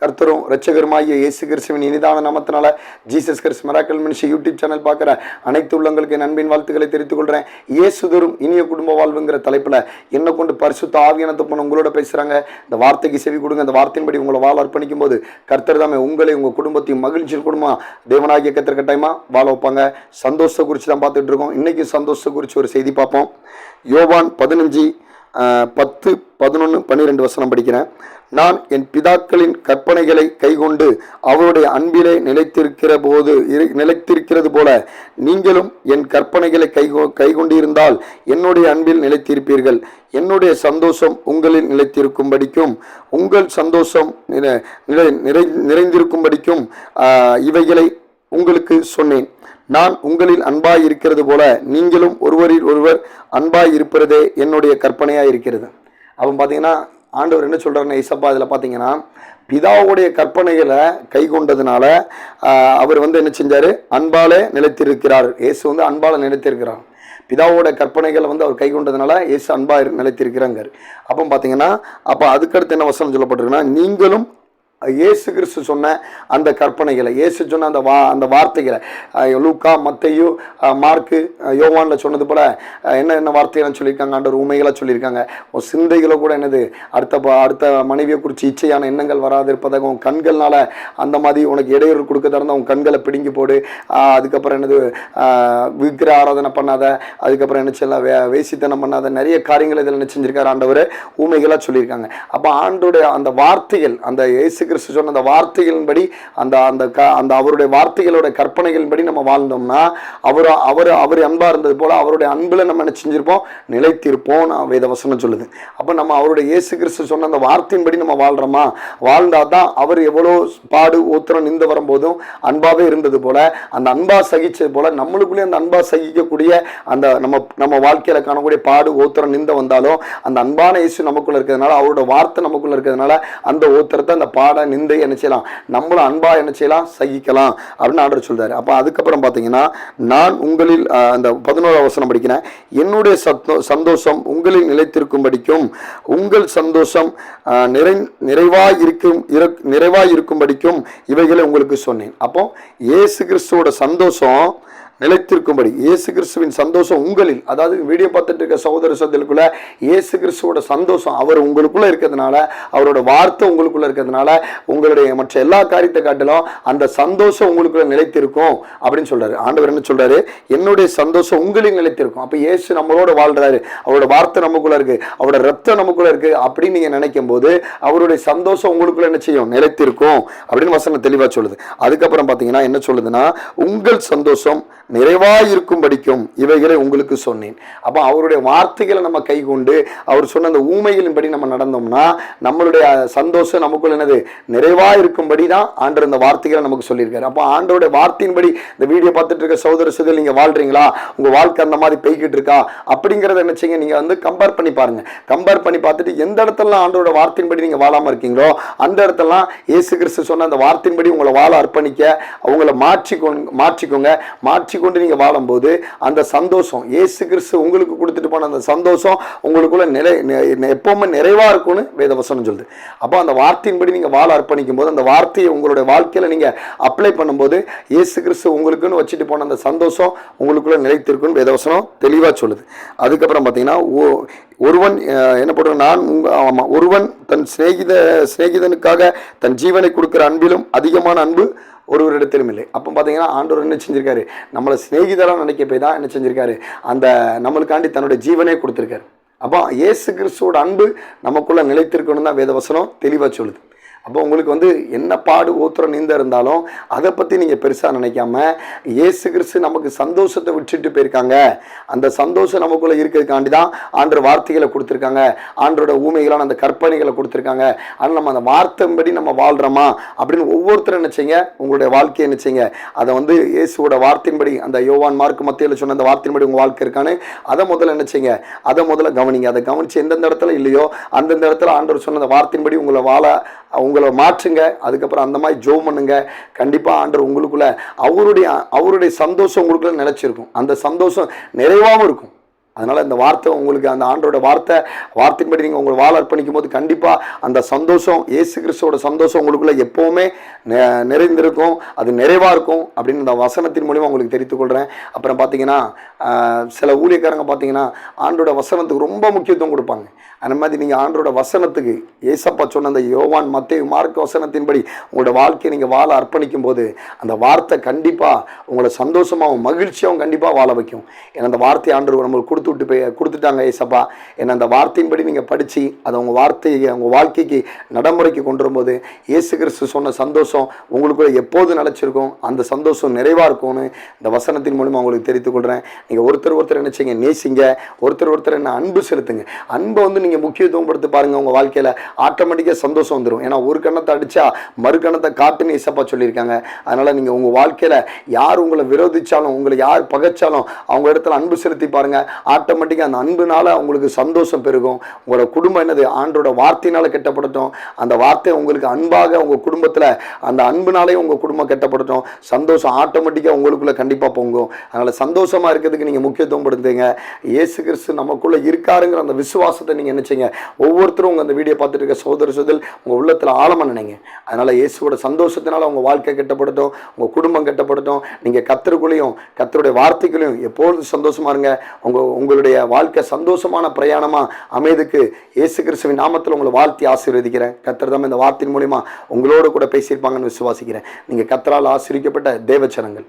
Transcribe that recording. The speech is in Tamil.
கர்த்தரும் இரட்சகருமாகிய இயேசு கிறிஸ்துவின் இனிதான நாமத்தினால Jesus Christ miracle ministry YouTube channel பார்க்குற அனைத்து உள்ளங்களுக்கு என் அன்பின் வாழ்த்துக்களை தெரிவித்துக் கொள்கிறேன். இயேசுதரும் இனிய குடும்ப வாழ்வுங்கிற தலைப்பில் என்ன கொண்டு பரிசுத்த ஆவியானத்தை போன உங்களோட பேசுகிறாங்க. இந்த வார்த்தைக்கு செவி கொடுங்க. அந்த வார்த்தையின்படி உங்களை வாழ அர்ப்பணிக்கும் போது கர்த்தர் தாமே உங்களை உங்கள் குடும்பத்தையும் மகிழ்ச்சியில் குடும்பம் தேவனாகிய கர்த்தர் கட்டாயமாக வாழ வைப்பாங்க. சந்தோஷத்தை குறித்து தான் பார்த்துட்டு இருக்கோம். இன்றைக்கி சந்தோஷத்தை குறித்து ஒரு செய்தி பார்ப்போம். யோவான் 15:10-11-12 வசனம் படிக்கிறேன். நான் என் பிதாக்களின் கற்பனைகளை கைக்கொண்டு அவருடைய அன்பிலே நிலைத்திருக்கிறது போல நீங்களும் என் கற்பனைகளை கைக்கொண்டிருந்தால் என்னுடைய அன்பில் நிலைத்திருப்பீர்கள். என்னுடைய சந்தோஷம் உங்களில் நிலைத்திருக்கும்படிக்கும் உங்கள் சந்தோஷம் நிறைந்திருக்கும்படிக்கும் இவைகளை உங்களுக்கு சொன்னேன். நான் உங்களில் அன்பாய் இருக்கிறது போல நீங்களும் ஒருவரில் ஒருவர் அன்பாய் இருப்பதே என்னுடைய கற்பனையாக இருக்கிறது. அப்போ பார்த்தீங்கன்னா ஆண்டவர் என்ன சொல்கிறாருன்னு இசப்பா இதில் பார்த்தீங்கன்னா பிதாவுடைய கற்பனைகளை கை கொண்டதுனால அவர் என்ன செஞ்சார், அன்பாலே நிலைத்திருக்கிறார். இயேசு அன்பால் நிலைத்திருக்கிறார். பிதாவோட கற்பனைகளை அவர் கை கொண்டதுனால இயேசு அன்பாக நிலைத்திருக்கிறாங்க. அப்போ பார்த்தீங்கன்னா அப்போ அதுக்கடுத்து என்ன வசனம் சொல்லப்பட்டிருக்குன்னா, நீங்களும் இயேசு கிறிஸ்து சொன்ன அந்த கற்பனைகளை, இயேசு சொன்ன அந்த வார்த்தைகளை, லூக்கா, மத்தேயு, மார்க்கு, யோவானில் சொன்னது போல் என்ன வார்த்தைகள்லாம் சொல்லியிருக்காங்க. ஆண்டவர் உண்மைகளாக சொல்லியிருக்காங்க. உன் சிந்தைகளை கூட அடுத்த மனைவியை குறித்து இச்சையான எண்ணங்கள் வராது இருப்பதாக உன் கண்கள்னால அந்த மாதிரி உனக்கு இடையூறு கொடுக்க தரந்தா உன் கண்களை பிடுங்கி போடு. அதுக்கப்புறம் விக்கிர ஆராதனை பண்ணாத, அதுக்கப்புறம் என்ன செய்யலாம், வேசித்தனம் பண்ணாத, நிறைய காரியங்கள் இதில் என்ன செஞ்சிருக்காரு ஆண்டவர் ஊமைகளாக சொல்லியிருக்காங்க. அப்போ ஆண்டோடைய அந்த வார்த்தைகள், அந்த இயேசு கிறிஸ்து சொன்ன அந்த வார்த்தைகளின்படி அந்த அவருடைய வார்த்தைகளோட கற்பனைகளின்படி நம்ம வாழ்ந்தோம்னா அவர் அன்பா இருந்தது போல அவருடைய அன்புல நம்ம என்ன செஞ்சிருப்போம், நிலைத்திருப்போம் வேதவசனம் சொல்லுது. அப்போ நம்ம அவருடைய இயேசு கிறிஸ்து சொன்ன அந்த வார்த்தையின்படி நம்ம வாழ்றோமா, வாழ்ந்தாதான் அவர் எவ்வளோ பாடு ஊத்திரம் நிந்த வரும்போதும் அன்பாவே இருந்தது போல, அந்த அன்பா சகிச்சது போல நம்மளுக்குள்ளே அந்த அன்பா சகிக்கக்கூடிய அந்த நம்ம வாழ்க்கையில காணக்கூடிய பாடு ஊத்திரம் நிந்த வந்தாலும் அந்த அன்பான இயேசு நமக்குள்ள இருக்கிறதுனால, அவரோட வார்த்தை நமக்குள்ள இருக்கிறதுனால அந்த ஊத்திரத்தை அந்த பாட நிந்தை என்ன செய்யலாம், நம்மளும் அன்பா என்ன செய்யலாம், சகிக்கலாம் அப்படின்னு ஆண்டவர் சொல்றாரு. அப்ப அதுக்கப்புறம் பாத்தீங்கன்னா, நான் உங்களில் அந்த 11ஆம் வசனம் படிக்கிறேன். என்னுடைய சந்தோஷம் உங்களில் நிலைத்திருக்கும்படிக்கும் உங்கள் சந்தோஷம் நிறைவாயிருக்கும்படிக்கும் இவைகளை உங்களுக்கு சொன்னேன். அப்போ இயேசு கிறிஸ்துவோட சந்தோஷம் நிலைத்திருக்கும்படி, இயேசு கிறிஸ்துவின் சந்தோஷம் உங்களில், அதாவது வீடியோ பார்த்துட்டு இருக்க சகோதர சகோதரிகளுக்குள்ள இயேசு கிறிஸ்துவோட சந்தோஷம் அவர் உங்களுக்குள்ள இருக்கிறதுனால, அவரோட வார்த்தை உங்களுக்குள்ள இருக்கிறதுனால உங்களுடைய மற்ற எல்லா காரியத்தை காட்டிலும் அந்த சந்தோஷம் உங்களுக்குள்ள நிலைத்திருக்கும் அப்படின்னு சொல்றாரு. ஆண்டவர் என்ன சொல்றாரு, என்னுடைய சந்தோஷம் உங்களில் நிலைத்திருக்கும். அப்ப இயேசு நம்மளோட வாழ்றாரு, அவரோட வார்த்தை நமக்குள்ள இருக்கு, அவரோட ரத்தம் நமக்குள்ள இருக்கு அப்படின்னு நீங்க நினைக்கும் போது அவருடைய சந்தோஷம் உங்களுக்குள்ள என்ன செய்யும், நிலைத்திருக்கும் அப்படின்னு வசனம் தெளிவா சொல்லுது. அதுக்கப்புறம் பாத்தீங்கன்னா என்ன சொல்லுதுன்னா, உங்கள் சந்தோஷம் நிறைவாயிருக்கும்படிக்கும் இவைகளை உங்களுக்கு சொன்னேன். அப்போ அவருடைய வார்த்தைகளை நம்ம கை கொண்டு அவர் சொன்ன அந்த ஊமைகளின்படி நம்ம நடந்தோம்னா நம்மளுடைய சந்தோஷம் நமக்குள்ள என்னது, நிறைவாயிருக்கும்படி தான் ஆண்டவர் இந்த வார்த்தைகளை நமக்கு சொல்லியிருக்காரு. அப்போ ஆண்டவருடைய வார்த்தையின்படி இந்த வீடியோ பார்த்துட்டு இருக்க சகோதர சகோதரி நீங்க வாழ்றீங்களா, உங்க வாழ்க்கை அந்த மாதிரி போய்கிட்டு இருக்கா அப்படிங்கிறத என்ன செய்யுங்க, நீங்க கம்பேர் பண்ணி பாருங்க. கம்பேர் பண்ணி பார்த்துட்டு எந்த இடத்துல ஆண்டவரோட வார்த்தையின்படி நீங்க வாழாம இருக்கீங்களோ அந்த இடத்துல இயேசு கிறிஸ்து சொன்ன அந்த வார்த்தையின்படி உங்களை வாழ அர்ப்பணிக்க, அவங்களை மாற்றிக்கொண்டு நீங்க வாழும்போது அந்த சந்தோஷம் இயேசு கிறிஸ்து உங்களுக்கு கொடுத்துட்டு போன அந்த சந்தோஷம் உங்களுக்குள்ள எப்பவுமே நிறைவா இருக்கும்னு வேதவசனம் சொல்லுது. அப்போ அந்த வார்த்தையின்படி நீங்க வாழ அர்ப்பணிக்கும் போது, அந்த வார்த்தையை உங்களுடைய வாழ்க்கையில நீங்க அப்ளை பண்ணும்போது இயேசு கிறிஸ்து உங்களுக்குன்னு வச்சுட்டு போன அந்த சந்தோஷம் உங்களுக்குள்ள நிலைத்திருக்குன்னு வேதவசனம் தெளிவா சொல்லுது. அதுக்கப்புறம் பாத்தீங்கன்னா, ஒருவன் என்ன பண்ணுறான், ஒருவன் தன் சிநேகிதனுக்காக தன் ஜீவனை கொடுக்கிற அன்பிலும் அதிகமான அன்பு ஒருவரிடத்திலும் இல்லை. அப்போ பார்த்தீங்கன்னா ஆண்டவர் என்ன செஞ்சிருக்காரு, நம்மளை சிநேகிதராக நினைக்க போய் தான் என்ன செஞ்சிருக்காரு, அந்த நம்மளுக்காண்டி தன்னுடைய ஜீவனே கொடுத்துருக்காரு. அப்போ இயேசு கிறிஸ்துவோட அன்பு நமக்குள்ள நிலைத்திருக்கணும் தான் வேதவசனம் தெளிவாக சொல்லுது. அப்போ உங்களுக்கு என்ன பாடு ஊத்திரம் நீந்த இருந்தாலும் அதை பற்றி நீங்கள் பெருசாக நினைக்காம, இயேசு கிறிஸ்து நமக்கு சந்தோஷத்தை விட்டுட்டு போயிருக்காங்க, அந்த சந்தோஷம் நமக்குள்ளே இருக்கிறதுக்காண்டி தான் ஆண்டவர் வார்த்தைகளை கொடுத்துருக்காங்க, ஆண்டரோட ஊமைகளான அந்த கற்பனைகளை கொடுத்துருக்காங்க. ஆனால் நம்ம அந்த வார்த்தைப்படி நம்ம வாழ்கிறோமா அப்படின்னு ஒவ்வொருத்தரும் நினைச்சிங்க, உங்களுடைய வாழ்க்கையை நினைச்சிங்க, அதை இயேசுவோட வார்த்தையின்படி அந்த யோவான், மார்க்கு, மத்தேயுல சொன்ன அந்த வார்த்தையின்படி உங்கள் வாழ்க்கை இருக்கான்னு அதை முதல்ல நினைச்சிங்க, அதை முதல்ல கவனிங்க. அதை கவனித்து எந்தெந்த இடத்துல இல்லையோ அந்தந்த இடத்துல ஆண்டவர் சொன்ன அந்த வார்த்தையின்படி உங்களை மாற்றுங்க. அதுக்கப்புறம் அந்த மாதிரி ஜெபம் பண்ணுங்க. கண்டிப்பாக ஆண்டவர் உங்களுக்குள்ள அவருடைய சந்தோஷம் உங்களுக்குள்ள நிலைச்சிருக்கும். அந்த சந்தோஷம் நிறைவாகவும் இருக்கும். அதனால் இந்த வார்த்தை உங்களுக்கு, அந்த ஆண்டோட வார்த்தையின்படி நீங்கள் உங்களை வாழ அர்ப்பணிக்கும் போது கண்டிப்பாக அந்த சந்தோஷம், இயேசு கிறிஸ்துவோட சந்தோஷம் உங்களுக்குள்ளே எப்போவுமே நிறைந்திருக்கும், அது நிறைவாக இருக்கும் அப்படின்னு இந்த வசனத்தின் மூலிமா உங்களுக்கு தெரிவித்துக் கொள்கிறேன். அப்புறம் பார்த்தீங்கன்னா சில ஊழியக்காரங்க பார்த்தீங்கன்னா ஆண்டோட வசனத்துக்கு ரொம்ப முக்கியத்துவம் கொடுப்பாங்க. அந்த மாதிரி நீங்கள் ஆண்டோட வசனத்துக்கு, ஏசப்பா சொன்ன அந்த யோவான், மத்தேயு, மார்க் வசனத்தின்படி உங்களோட வாழ்க்கையை நீங்கள் வாழ அர்ப்பணிக்கும் போது அந்த வார்த்தை கண்டிப்பாக உங்களை சந்தோஷமாகவும் மகிழ்ச்சியாகவும் கண்டிப்பாக வாழ வைக்கும். ஏன்னா அந்த வார்த்தை ஆண்டவர் நம்மளுக்கு கொடுத்துட்டாங்க ஏசப்பா. ஏன்னா அந்த வார்த்தையின்படி நீங்கள் படித்து அதை உங்கள் வார்த்தையை உங்கள் வாழ்க்கைக்கு நடைமுறைக்கு கொண்டு வரும்போது இயேசு கிறிஸ்து சொன்ன சந்தோஷம் உங்களுக்குள்ள எப்போது நிலச்சிருக்கும், அந்த சந்தோஷம் நிறைவாக இருக்கும்னு இந்த வசனத்தின் மூலமாக உங்களுக்கு தெரிவித்துக் கொள்கிறேன். நீங்கள் ஒருத்தர் என்ன செய்யுங்க, நேசிங்க, ஒருத்தர் என்ன அன்பு செலுத்துங்க. அன்பை நீங்கள் முக்கியத்துவம் கொடுத்து பாருங்கள், உங்கள் வாழ்க்கையில் ஆட்டோமேட்டிக்காக சந்தோஷம் வந்துடும். ஏன்னா ஒரு கண்ணத்தை அடித்தா மறு கண்ணத்தை காட்டுன்னு ஏசப்பா சொல்லியிருக்காங்க. அதனால் நீங்கள் உங்கள் வாழ்க்கையில் யார் உங்களை விரோதித்தாலும், உங்களை யார் பகைச்சாலும் அவங்க இடத்துல அன்பு செலுத்தி பாருங்கள். ஆட்டோமேட்டிக்காக அந்த அன்புனால உங்களுக்கு சந்தோஷம் பெருகும். உங்களோட குடும்பம் என்னது, ஆண்டோட வார்த்தையினால் கெட்டப்படட்டும். அந்த வார்த்தை உங்களுக்கு அன்பாக உங்கள் குடும்பத்தில் அந்த அன்புனாலே உங்கள் குடும்பம் கெட்டப்படட்டும். சந்தோஷம் ஆட்டோமேட்டிக்காக உங்களுக்குள்ளே கண்டிப்பாக பொங்கும். அதனால் சந்தோஷமாக இருக்கிறதுக்கு நீங்கள் முக்கியத்துவம் படுத்துங்க. இயேசு கிறிஸ்து நமக்குள்ளே இருக்காருங்கிற அந்த விசுவாசத்தை நீங்கள் நினைச்சீங்க. ஒவ்வொருத்தரும் உங்கள் அந்த வீடியோ பார்த்துட்டு இருக்க சகோதர சகோதரிகள் உங்கள் உள்ளத்தில் ஆழமாக நினைங்க. அதனால் இயேசுவோட சந்தோஷத்தினால உங்கள் வாழ்க்கை கெட்டப்படட்டும், உங்கள் குடும்பம் கெட்டப்படட்டும். நீங்கள் கர்த்தருக்குள்ளேயும் கர்த்தருடைய வார்த்தைகளையும் எப்பொழுதும் சந்தோஷமாக இருங்க. உங்களுடைய வாழ்க்கை சந்தோஷமான பிரயாணமாக அமைதுக்கு இயேசு கிறிஸ்துவின் நாமத்தில் உங்களை வாழ்த்தி ஆசீர்வதிக்கிறேன். கர்த்தர் தான் இந்த வார்த்தையின் மூலிமா உங்களோட கூட பேசியிருப்பாங்கன்னு விசுவாசிக்கிறேன். நீங்கள் கர்த்தரால் ஆசீர்வதிக்கப்பட்ட தேவச்சனங்கள்.